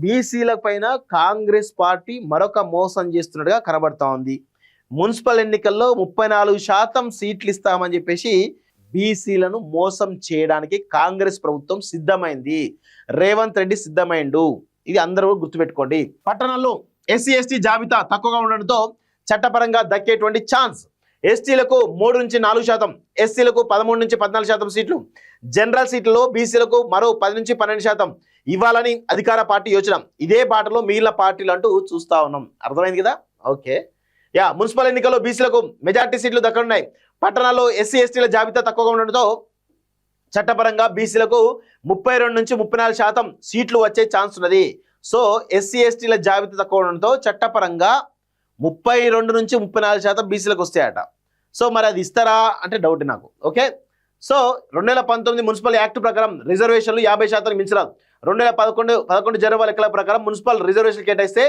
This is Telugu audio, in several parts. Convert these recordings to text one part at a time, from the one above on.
బీసీల పైన కాంగ్రెస్ పార్టీ మరొక మోసం చేస్తున్నట్టుగా కనబడతా ఉంది. మున్సిపల్ ఎన్నికల్లో 34% సీట్లు ఇస్తామని చెప్పేసి బీసీలను మోసం చేయడానికి కాంగ్రెస్ ప్రభుత్వం సిద్ధమైంది. రేవంత్ రెడ్డి సిద్ధమైండు. ఇది అందరూ గుర్తుపెట్టుకోండి. పట్టణాల్లో ఎస్సీ ఎస్టీ జాబితా తక్కువగా ఉండడంతో చట్టపరంగా దక్కేటువంటి ఛాన్స్ ఎస్టీలకు 3 నుంచి 4%, ఎస్సీలకు 13 నుంచి 14% సీట్లు, జనరల్ సీట్లలో బీసీలకు మరో 10 నుంచి 12% ఇవ్వాలని అధికార పార్టీ యోచన. ఇదే బాటలో మిగిలిన పార్టీలు అంటూ చూస్తా ఉన్నాం. అర్థమైంది కదా? ఓకే. మున్సిపల్ ఎన్నికల్లో బీసీలకు మెజార్టీ సీట్లు దక్కనున్నాయి. పట్టణాల్లో ఎస్సీ ఎస్టీల జాబితా తక్కువగా ఉండడంతో చట్టపరంగా బీసీలకు 32 నుంచి 34% సీట్లు వచ్చే ఛాన్స్ ఉన్నది. సో ఎస్సీ ఎస్టీల జాబితా తక్కువ ఉండడంతో చట్టపరంగా 32 నుంచి 34% బీసీలకు వస్తాయట. సో మరి అది ఇస్తారా అంటే డౌట్ నాకు. ఓకే. సో 2019 మున్సిపల్ యాక్ట్ ప్రకారం రిజర్వేషన్లు 50% మించరాదు. 2011 జనవరి లెక్కల ప్రకారం మున్సిపల్ రిజర్వేషన్ కేటాయిస్తే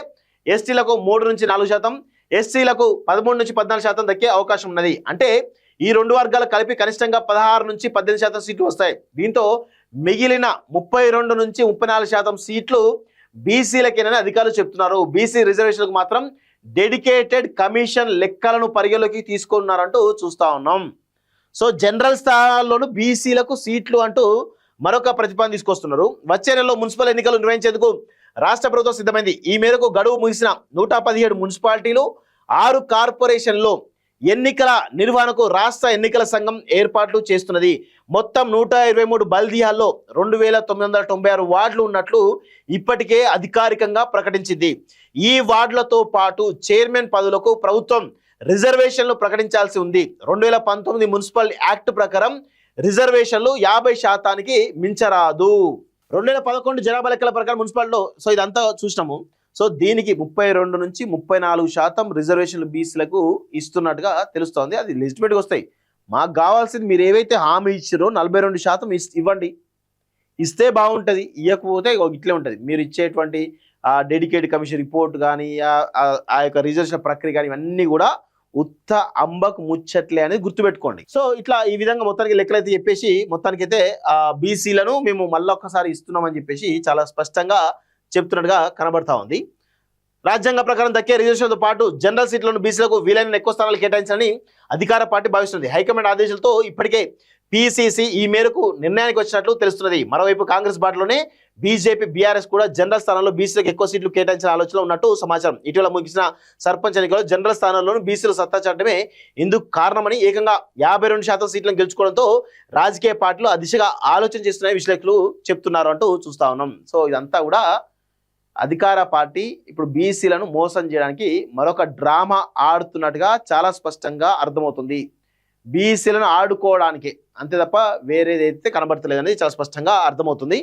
ఎస్టీలకు 3 నుంచి 4%, ఎస్సీలకు 13 నుంచి 14% దక్కే అవకాశం ఉన్నది. అంటే ఈ రెండు వర్గాలు కలిపి కనిష్టంగా 16 నుంచి 18% సీట్లు వస్తాయి. దీంతో మిగిలిన 32 నుంచి 34% సీట్లు బీసీలకేనని అధికారులు చెప్తున్నారు. బీసీ రిజర్వేషన్లకు మాత్రం డెడికేటెడ్ కమిషన్ లెక్కలను పరిగణలోకి తీసుకున్నారంటూ చూస్తా ఉన్నాం. సో జనరల్ స్థానాల్లోనూ బీసీలకు సీట్లు అంటూ మరొక ప్రతిపాదన తీసుకొస్తున్నారు. వచ్చే నెలలో మున్సిపల్ ఎన్నికలు నిర్వహించేందుకు రాష్ట్ర ప్రభుత్వం సిద్ధమైంది. ఈ మేరకు గడువు ముగిసిన 117 మున్సిపాలిటీలు, 6 కార్పొరేషన్లో ఎన్నికల నిర్వహణకు రాష్ట్ర ఎన్నికల సంఘం ఏర్పాట్లు చేస్తున్నది. మొత్తం 123 బల్దియాల్లో 2996 వార్డులు ఉన్నట్లు ఇప్పటికే అధికారికంగా ప్రకటించింది. ఈ వార్డులతో పాటు చైర్మన్ పదవులకు ప్రభుత్వం రిజర్వేషన్లు ప్రకటించాల్సి ఉంది. 2019 మున్సిపల్ యాక్ట్ ప్రకారం రిజర్వేషన్లు 50%కి మించరాదు. 2011 జనాభా లెక్కల ప్రకారం మున్సిపాలిటీలో సో ఇదంతా చూసినాము. సో దీనికి 32 నుంచి 34% రిజర్వేషన్లు బీసీలకు ఇస్తున్నట్టుగా తెలుస్తోంది. అది లెజిటిమేట్గా వస్తాయి. మాకు కావాల్సింది మీరు ఏవైతే హామీ ఇచ్చారో 42% ఇవ్వండి. ఇస్తే బాగుంటుంది. ఇవ్వకపోతే ఇట్లే ఉంటుంది. మీరు ఇచ్చేటువంటి డెడికేటెడ్ కమిషన్ రిపోర్ట్ కానీ ఆ యొక్క రిజర్వేషన్ ప్రక్రియ కానీ ఇవన్నీ కూడా ఉత్త అంబకు ముచ్చట్లే అనేది గుర్తుపెట్టుకోండి. సో ఇట్లా ఈ విధంగా మొత్తానికి లెక్కలైతే చెప్పేసి మొత్తానికైతే బీసీలను మేము మళ్ళొక్కసారి ఇస్తున్నామని చెప్పేసి చాలా స్పష్టంగా చెప్తున్నట్టుగా కనబడతా ఉంది. రాజ్యాంగ ప్రకారం దక్కే రిజర్వేషన్తో పాటు జనరల్ సీట్లను బీసీలకు వీలైన ఎక్కువ స్థానాలు కేటాయించాలని అధికార పార్టీ భావిస్తుంది. హైకమాండ్ ఆదేశాలతో ఇప్పటికే పీసీసీ ఈ మేరకు నిర్ణయానికి వచ్చినట్లు తెలుస్తున్నది. మరోవైపు కాంగ్రెస్ బాటలోనే బీజేపీ, బీఆర్ఎస్ కూడా జనరల్ స్థానాల్లో బీసీలకు ఎక్కువ సీట్లు కేటాయించిన ఆలోచన ఉన్నట్టు సమాచారం. ఇటీవల ముగిసిన సర్పంచ్ ఎన్నికల్లో జనరల్ స్థానాల్లోనూ బీసీలు సత్తా చాటమే ఇందుకు కారణమని ఏకంగా 52% సీట్లను గెలుచుకోవడంతో రాజకీయ పార్టీలు ఆ దిశగా ఆలోచన చేస్తున్న విశ్లేషకులు చెప్తున్నారు అంటూ చూస్తా ఉన్నాం. సో ఇదంతా కూడా అధికార పార్టీ ఇప్పుడు బీసీలను మోసం చేయడానికి మరొక డ్రామా ఆడుతున్నట్టుగా చాలా స్పష్టంగా అర్థమవుతుంది. బీసీలను ఆడుకోవడానికి అంతే తప్ప వేరేదైతే కనబడతలేదనేది చాలా స్పష్టంగా అర్థమవుతుంది.